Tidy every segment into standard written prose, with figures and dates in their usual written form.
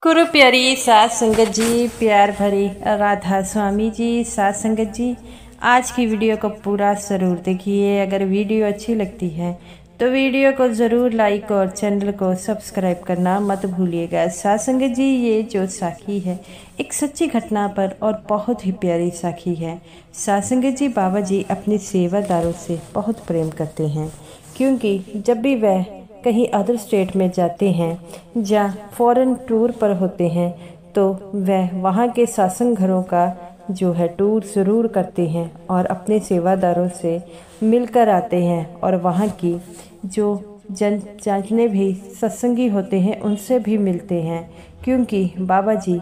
गुरु प्यारी साध संगत जी, प्यार भरी राधा स्वामी जी, साध संगत जी, आज की वीडियो को पूरा ज़रूर देखिए। अगर वीडियो अच्छी लगती है तो वीडियो को ज़रूर लाइक और चैनल को सब्सक्राइब करना मत भूलिएगा। साध संगत जी, ये जो साखी है एक सच्ची घटना पर और बहुत ही प्यारी साखी है। साध संगत जी, बाबा जी अपने सेवादारों से बहुत प्रेम करते हैं, क्योंकि जब भी वह कहीं अदर स्टेट में जाते हैं, जहाँ फॉरेन टूर पर होते हैं, तो वह वहाँ के सत्संग घरों का जो है टूर ज़रूर करते हैं और अपने सेवादारों से मिलकर आते हैं और वहाँ की जो जितने भी सत्संगी होते हैं उनसे भी मिलते हैं, क्योंकि बाबा जी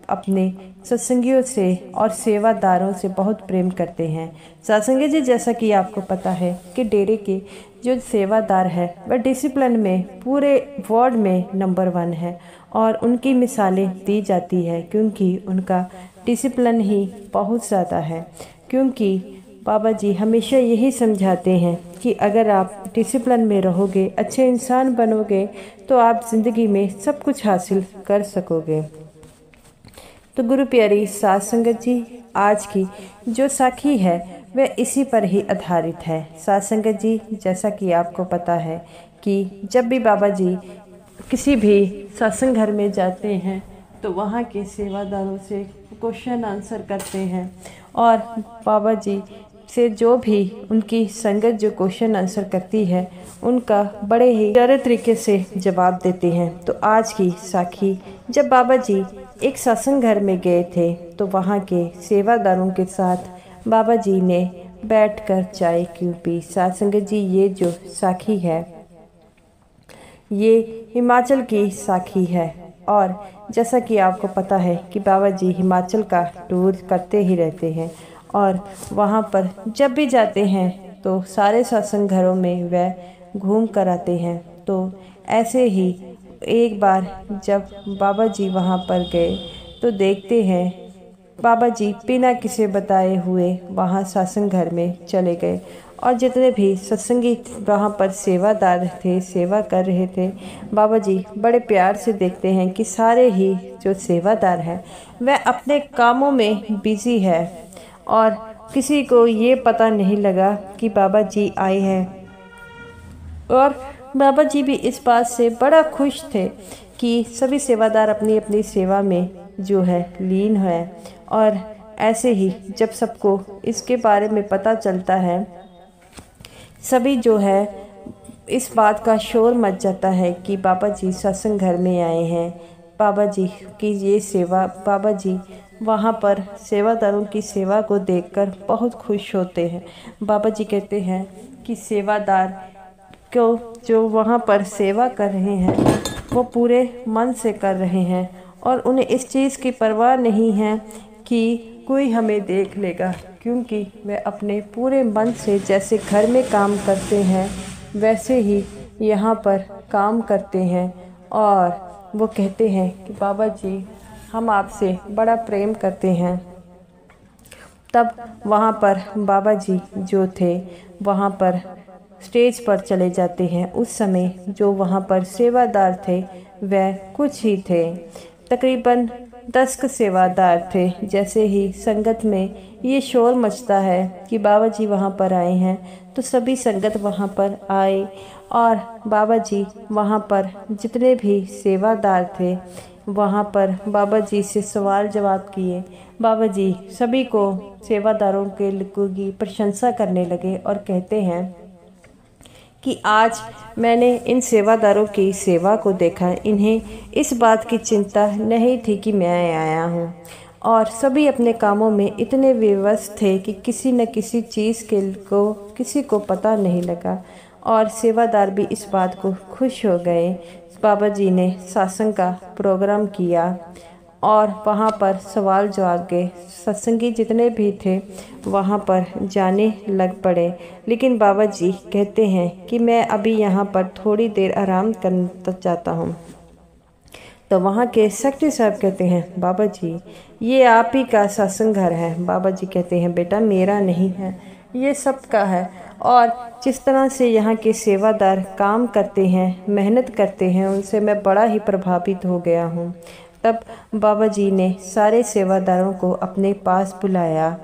अपने सत्संगियों से और सेवादारों से बहुत प्रेम करते हैं। सत्संगी जी, जैसा कि आपको पता है कि डेरे के जो सेवादार है वह डिसिप्लिन में पूरे वर्ल्ड में नंबर 1 है और उनकी मिसालें दी जाती है, क्योंकि उनका डिसिप्लिन ही बहुत ज़्यादा है। क्योंकि बाबा जी हमेशा यही समझाते हैं कि अगर आप डिसिप्लिन में रहोगे, अच्छे इंसान बनोगे, तो आप ज़िंदगी में सब कुछ हासिल कर सकोगे। तो गुरु प्यारी साध संगत जी, आज की जो साखी है वह इसी पर ही आधारित है। साध संगत जी, जैसा कि आपको पता है कि जब भी बाबा जी किसी भी सत्संग घर में जाते हैं तो वहाँ के सेवादारों से क्वेश्चन आंसर करते हैं और बाबा जी से जो भी उनकी संगत जो क्वेश्चन आंसर करती है उनका बड़े ही प्यारे तरीके से जवाब देते हैं। तो आज की साखी, जब बाबा जी एक सत्संग घर में गए थे तो वहाँ के सेवादारों के साथ बाबा जी ने बैठकर चाय क्यों पी। साध संगत जी, ये जो साखी है ये हिमाचल की साखी है और जैसा कि आपको पता है कि बाबा जी हिमाचल का टूर करते ही रहते हैं और वहाँ पर जब भी जाते हैं तो सारे सत्संग घरों में वह घूम कर आते हैं। तो ऐसे ही एक बार जब बाबा जी वहाँ पर गए तो देखते हैं बाबा जी बिना किसी बताए हुए वहाँ सत्संग घर में चले गए और जितने भी सत्संगी वहाँ पर सेवादार थे, सेवा कर रहे थे, बाबा जी बड़े प्यार से देखते हैं कि सारे ही जो सेवादार हैं वह अपने कामों में बिजी है और किसी को ये पता नहीं लगा कि बाबा जी आए हैं। और बाबा जी भी इस बात से बड़ा खुश थे कि सभी सेवादार अपनी अपनी सेवा में जो है लीन है। और ऐसे ही जब सबको इसके बारे में पता चलता है, सभी जो है इस बात का शोर मच जाता है कि बाबा जी सत्संग घर में आए हैं। बाबा जी की ये सेवा, बाबा जी वहाँ पर सेवादारों की सेवा को देखकर बहुत खुश होते हैं। बाबा जी कहते हैं कि सेवादार को जो वहाँ पर सेवा कर रहे हैं वो पूरे मन से कर रहे हैं और उन्हें इस चीज़ की परवाह नहीं है कि कोई हमें देख लेगा, क्योंकि वे अपने पूरे मन से जैसे घर में काम करते हैं वैसे ही यहाँ पर काम करते हैं। और वो कहते हैं कि बाबा जी हम आपसे बड़ा प्रेम करते हैं। तब वहाँ पर बाबा जी जो थे वहाँ पर स्टेज पर चले जाते हैं। उस समय जो वहाँ पर सेवादार थे वह कुछ ही थे, तकरीबन 10 सेवादार थे। जैसे ही संगत में ये शोर मचता है कि बाबा जी वहाँ पर आए हैं तो सभी संगत वहाँ पर आए और बाबा जी वहाँ पर जितने भी सेवादार थे वहाँ पर बाबा जी से सवाल जवाब किए। बाबा जी सभी को सेवादारों के लोगों की प्रशंसा करने लगे और कहते हैं कि आज मैंने इन सेवादारों की सेवा को देखा, इन्हें इस बात की चिंता नहीं थी कि मैं आया हूँ और सभी अपने कामों में इतने व्यस्त थे कि किसी न किसी चीज़ के को किसी को पता नहीं लगा और सेवादार भी इस बात को खुश हो गए। बाबा जी ने सत्संग का प्रोग्राम किया और वहाँ पर सवाल जवाब के सत्संगी जितने भी थे वहाँ पर जाने लग पड़े। लेकिन बाबा जी कहते हैं कि मैं अभी यहाँ पर थोड़ी देर आराम करना चाहता हूँ। तो वहाँ के सेक्रेटरी साहब कहते हैं, बाबा जी ये आप ही का सत्संग घर है। बाबा जी कहते हैं, बेटा मेरा नहीं है, ये सबका है। और जिस तरह से यहाँ के सेवादार काम करते हैं, मेहनत करते हैं, उनसे मैं बड़ा ही प्रभावित हो गया हूँ। तब बाबा जी ने सारे सेवादारों को अपने पास बुलाया।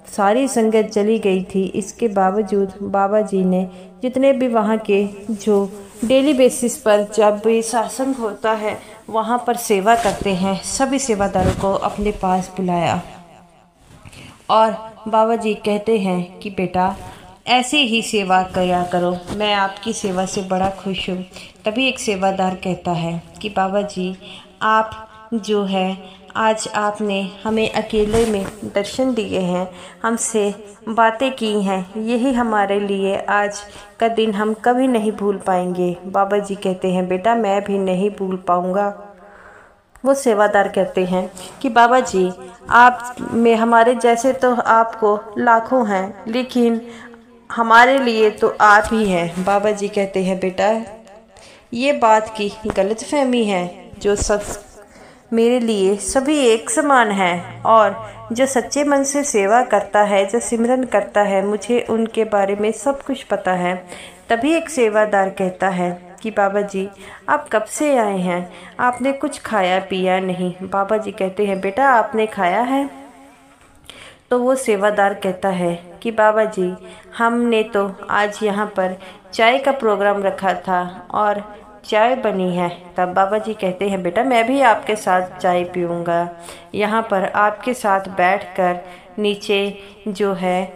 सारी संगत चली गई थी, इसके बावजूद बाबा जी ने जितने भी वहाँ के जो डेली बेसिस पर जब भी सत्संग होता है वहाँ पर सेवा करते हैं, सभी सेवादारों को अपने पास बुलाया। और बाबा जी कहते हैं कि बेटा ऐसे ही सेवा किया करो, मैं आपकी सेवा से बड़ा खुश हूँ। तभी एक सेवादार कहता है कि बाबा जी आप जो है आज आपने हमें अकेले में दर्शन दिए हैं, हमसे बातें की हैं, यही हमारे लिए आज का दिन हम कभी नहीं भूल पाएंगे। बाबा जी कहते हैं बेटा मैं भी नहीं भूल पाऊँगा। वो सेवादार कहते हैं कि बाबा जी आप में हमारे जैसे तो आपको लाखों हैं, लेकिन हमारे लिए तो आप ही हैं। बाबा जी कहते हैं बेटा ये बात की गलतफहमी है, जो सब मेरे लिए सभी एक समान हैं और जो सच्चे मन से सेवा करता है, जो सिमरन करता है, मुझे उनके बारे में सब कुछ पता है। तभी एक सेवादार कहता है कि बाबा जी आप कब से आए हैं, आपने कुछ खाया पिया नहीं। बाबा जी कहते हैं बेटा आपने खाया है। तो वो सेवादार कहता है कि बाबा जी हमने तो आज यहाँ पर चाय का प्रोग्राम रखा था और चाय बनी है। तब बाबा जी कहते हैं बेटा मैं भी आपके साथ चाय पीऊँगा, यहाँ पर आपके साथ बैठकर नीचे जो है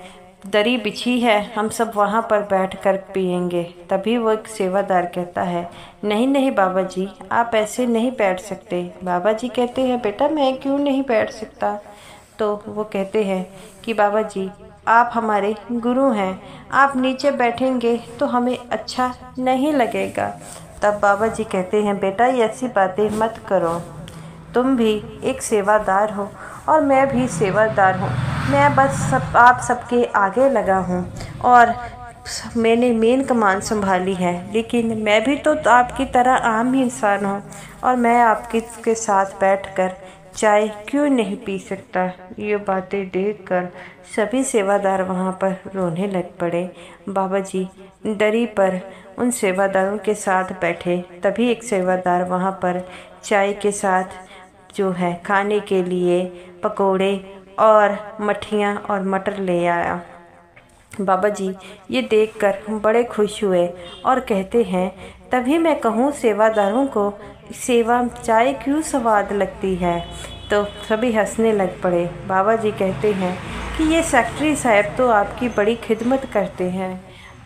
दरी बिछी है, हम सब वहाँ पर बैठकर पिएंगे। तभी वो एक सेवादार कहता है नहीं नहीं बाबा जी आप ऐसे नहीं बैठ सकते। बाबा जी कहते हैं बेटा मैं क्यों नहीं बैठ सकता। तो वो कहते हैं कि बाबा जी आप हमारे गुरु हैं, आप नीचे बैठेंगे तो हमें अच्छा नहीं लगेगा। तब बाबा जी कहते हैं बेटा ऐसी बातें मत करो, तुम भी एक सेवादार हो और मैं भी सेवादार हूँ, मैं बस आप सबके आगे लगा हूँ और मैंने मेन कमान संभाली है, लेकिन मैं भी तो आपकी तरह आम ही इंसान हूँ और मैं आपके साथ बैठकर चाय क्यों नहीं पी सकता। ये बातें देखकर सभी सेवादार वहाँ पर रोने लग पड़े। बाबा जी दरी पर उन सेवादारों के साथ बैठे। तभी एक सेवादार वहाँ पर चाय के साथ जो है खाने के लिए पकोड़े और मठियाँ और मटर ले आया। बाबा जी ये देखकर बड़े खुश हुए और कहते हैं तभी मैं कहूँ सेवादारों को सेवा चाय क्यों स्वाद लगती है। तो सभी हंसने लग पड़े। बाबा जी कहते हैं कि ये सेक्रेटरी साहब तो आपकी बड़ी खिदमत करते हैं।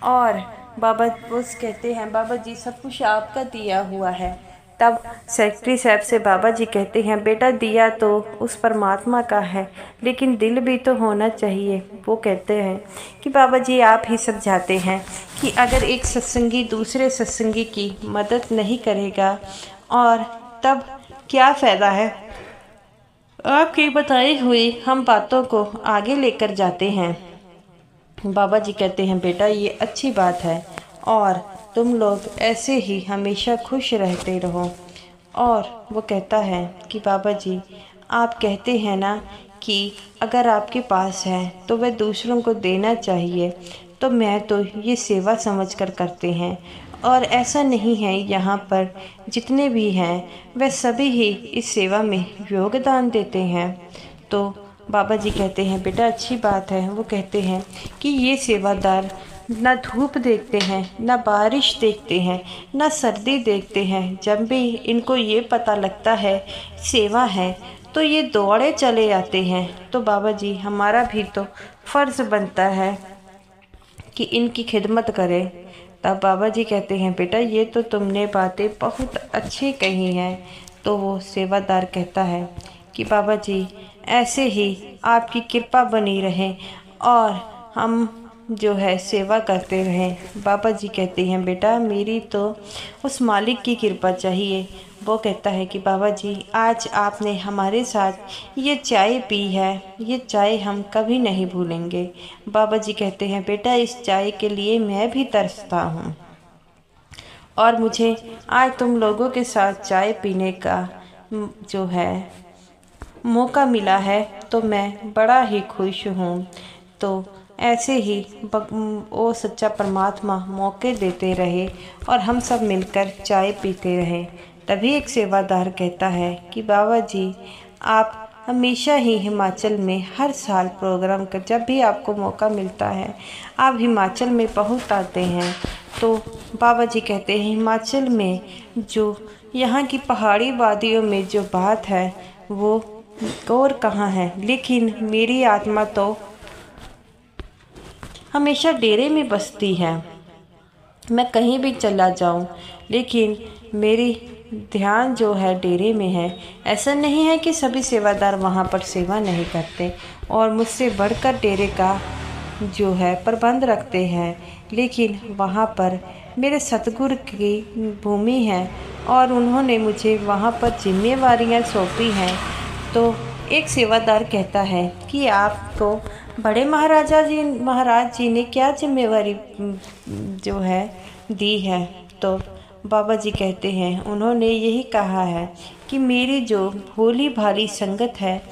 और बाबा उस कहते हैं बाबा जी सब कुछ आपका दिया हुआ है। तब सेक्रेटरी साहब से बाबा जी कहते हैं बेटा दिया तो उस परमात्मा का है, लेकिन दिल भी तो होना चाहिए। वो कहते हैं कि बाबा जी आप ही समझाते हैं कि अगर एक सत्संगी दूसरे सत्संगी की मदद नहीं करेगा और तब क्या फ़ायदा है। आपके बताए हुए हम बातों को आगे लेकर जाते हैं। बाबा जी कहते हैं बेटा ये अच्छी बात है और तुम लोग ऐसे ही हमेशा खुश रहते रहो। और वो कहता है कि बाबा जी आप कहते हैं ना कि अगर आपके पास है तो वह दूसरों को देना चाहिए, तो मैं तो ये सेवा समझकर करते हैं और ऐसा नहीं है, यहाँ पर जितने भी हैं वह सभी ही इस सेवा में योगदान देते हैं। तो बाबा जी कहते हैं बेटा अच्छी बात है। वो कहते हैं कि ये सेवादार ना धूप देखते हैं, ना बारिश देखते हैं, ना सर्दी देखते हैं। जब भी इनको ये पता लगता है सेवा है तो ये दौड़े चले आते हैं। तो बाबा जी हमारा भी तो फ़र्ज़ बनता है कि इनकी खिदमत करें। तब बाबा जी कहते हैं बेटा ये तो तुमने बातें बहुत अच्छी कही हैं। तो वो सेवादार कहता है कि बाबा जी ऐसे ही आपकी कृपा बनी रहे और हम जो है सेवा करते रहें। बाबा जी कहते हैं बेटा मेरी तो उस मालिक की कृपा चाहिए। वो कहता है कि बाबा जी आज आपने हमारे साथ ये चाय पी है, ये चाय हम कभी नहीं भूलेंगे। बाबा जी कहते हैं बेटा इस चाय के लिए मैं भी तरसता हूँ और मुझे आज तुम लोगों के साथ चाय पीने का जो है मौका मिला है तो मैं बड़ा ही खुश हूँ। तो ऐसे ही वो सच्चा परमात्मा मौके देते रहे और हम सब मिलकर चाय पीते रहे। तभी एक सेवादार कहता है कि बाबा जी, आप हमेशा ही हिमाचल में हर साल प्रोग्राम कर, जब भी आपको मौका मिलता है आप हिमाचल में बहुत आते हैं। तो बाबा जी कहते हैं, हिमाचल में जो यहाँ की पहाड़ी वादियों में जो बात है वो और कहाँ है, लेकिन मेरी आत्मा तो हमेशा डेरे में बसती है। मैं कहीं भी चला जाऊं, लेकिन मेरी ध्यान जो है डेरे में है। ऐसा नहीं है कि सभी सेवादार वहाँ पर सेवा नहीं करते और मुझसे बढ़कर डेरे का जो है प्रबंध रखते हैं, लेकिन वहाँ पर मेरे सतगुरु की भूमि है और उन्होंने मुझे वहाँ पर जिम्मेवारियाँ सौंपी हैं। तो एक सेवादार कहता है कि आपको बड़े महाराज जी ने क्या जिम्मेवारी जो है दी है। तो बाबा जी कहते हैं, उन्होंने यही कहा है कि मेरी जो भोली भाली संगत है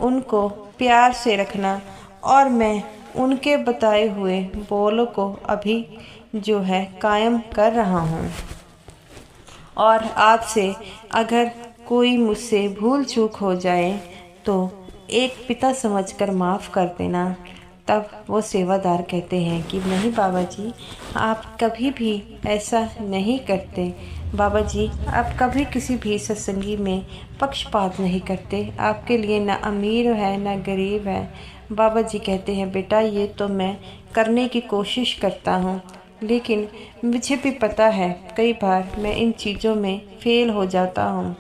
उनको प्यार से रखना, और मैं उनके बताए हुए बोलों को अभी जो है कायम कर रहा हूँ। और आपसे अगर कोई मुझसे भूल चूक हो जाए तो एक पिता समझकर माफ़ कर देना। तब वो सेवादार कहते हैं कि नहीं बाबा जी, आप कभी भी ऐसा नहीं करते। बाबा जी, आप कभी किसी भी सत्संगी में पक्षपात नहीं करते। आपके लिए ना अमीर है ना गरीब है। बाबा जी कहते हैं, बेटा ये तो मैं करने की कोशिश करता हूँ, लेकिन मुझे भी पता है कई बार मैं इन चीज़ों में फेल हो जाता हूँ।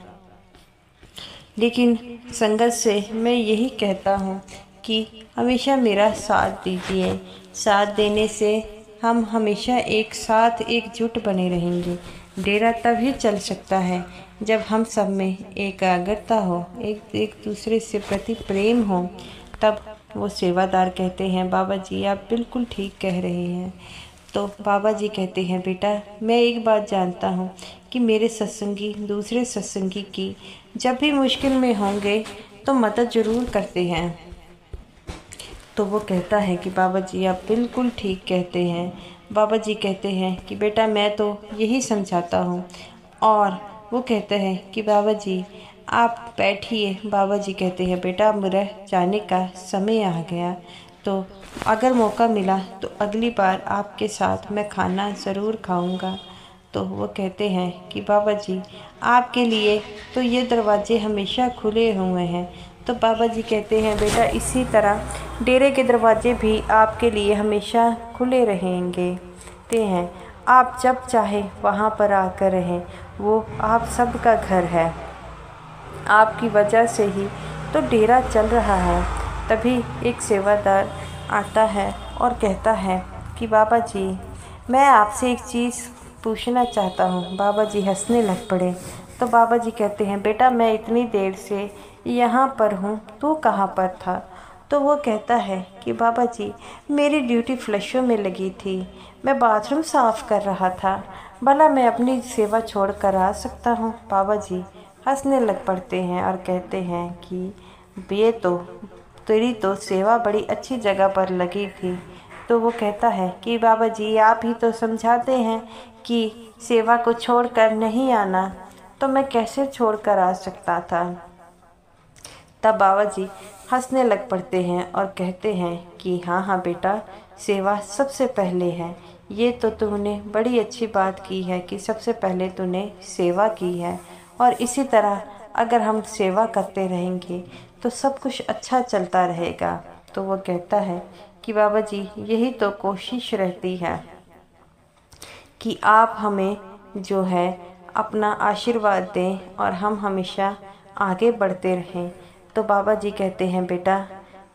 लेकिन संगत से मैं यही कहता हूँ कि हमेशा मेरा साथ दीजिए। साथ देने से हम हमेशा एक साथ एकजुट बने रहेंगे। डेरा तभी चल सकता है जब हम सब में एकाग्रता हो, एक दूसरे से प्रति प्रेम हो। तब वो सेवादार कहते हैं, बाबा जी आप बिल्कुल ठीक कह रहे हैं। तो बाबा जी कहते हैं, बेटा मैं एक बात जानता हूँ कि मेरे सत्संगी दूसरे सत्संगी की जब भी मुश्किल में होंगे तो मदद ज़रूर करते हैं। तो वो कहता है कि बाबा जी आप बिल्कुल ठीक कहते हैं। बाबा जी कहते हैं कि बेटा मैं तो यही समझाता हूँ। और वो कहते हैं कि बाबा जी आप बैठिए। बाबा जी कहते हैं, बेटा मेरा जाने का समय आ गया, तो अगर मौका मिला तो अगली बार आपके साथ मैं खाना ज़रूर खाऊंगा। तो वो कहते हैं कि बाबा जी आपके लिए तो ये दरवाजे हमेशा खुले हुए हैं। तो बाबा जी कहते हैं, बेटा इसी तरह डेरे के दरवाजे भी आपके लिए हमेशा खुले रहेंगे ते हैं। आप जब चाहे वहाँ पर आकर रहें, वो आप सबका घर है। आपकी वजह से ही तो डेरा चल रहा है। तभी एक सेवादार आता है और कहता है कि बाबा जी मैं आपसे एक चीज़ पूछना चाहता हूँ। बाबा जी हंसने लग पड़े। तो बाबा जी कहते हैं, बेटा मैं इतनी देर से यहाँ पर हूँ, तू कहाँ पर था? तो वो कहता है कि बाबा जी मेरी ड्यूटी फ्लशों में लगी थी, मैं बाथरूम साफ़ कर रहा था, भला मैं अपनी सेवा छोड़ कर आ सकता हूँ? बाबा जी हंसने लग पड़ते हैं और कहते हैं कि ये तो तेरी तो सेवा बड़ी अच्छी जगह पर लगी थी। तो वो कहता है कि बाबा जी आप ही तो समझाते हैं कि सेवा को छोड़कर नहीं आना, तो मैं कैसे छोड़कर आ सकता था? तब बाबा जी हंसने लग पड़ते हैं और कहते हैं कि हाँ हाँ बेटा, सेवा सबसे पहले है। ये तो तूने बड़ी अच्छी बात की है कि सबसे पहले तूने सेवा की है, और इसी तरह अगर हम सेवा करते रहेंगे तो सब कुछ अच्छा चलता रहेगा। तो वो कहता है कि बाबा जी यही तो कोशिश रहती है कि आप हमें जो है अपना आशीर्वाद दें और हम हमेशा आगे बढ़ते रहें। तो बाबा जी कहते हैं, बेटा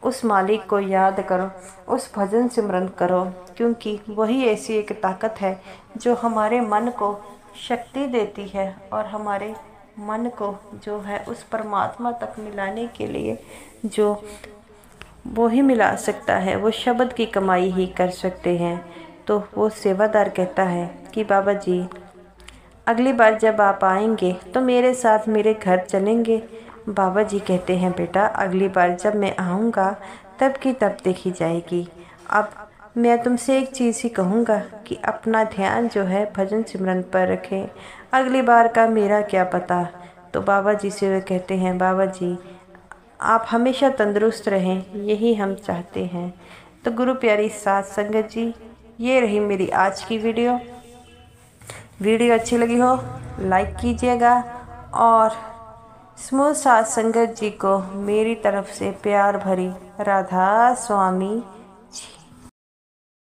उस मालिक को याद करो, उस भजन सिमरन करो, क्योंकि वही ऐसी एक ताकत है जो हमारे मन को शक्ति देती है और हमारे मन को जो है उस परमात्मा तक मिलाने के लिए जो वो ही मिला सकता है, वो शब्द की कमाई ही कर सकते हैं। तो वो सेवादार कहता है कि बाबा जी अगली बार जब आप आएंगे तो मेरे साथ मेरे घर चलेंगे। बाबा जी कहते हैं, बेटा अगली बार जब मैं आऊँगा तब की तब देखी जाएगी। अब मैं तुमसे एक चीज़ ही कहूँगा कि अपना ध्यान जो है भजन सिमरन पर रखें। अगली बार का मेरा क्या पता। तो बाबा जी से वे कहते हैं, बाबा जी आप हमेशा तंदुरुस्त रहें, यही हम चाहते हैं। तो गुरु प्यारी साथ संगत जी, ये रही मेरी आज की वीडियो अच्छी लगी हो लाइक कीजिएगा और समूह साथ संगत जी को मेरी तरफ से प्यार भरी राधा स्वामी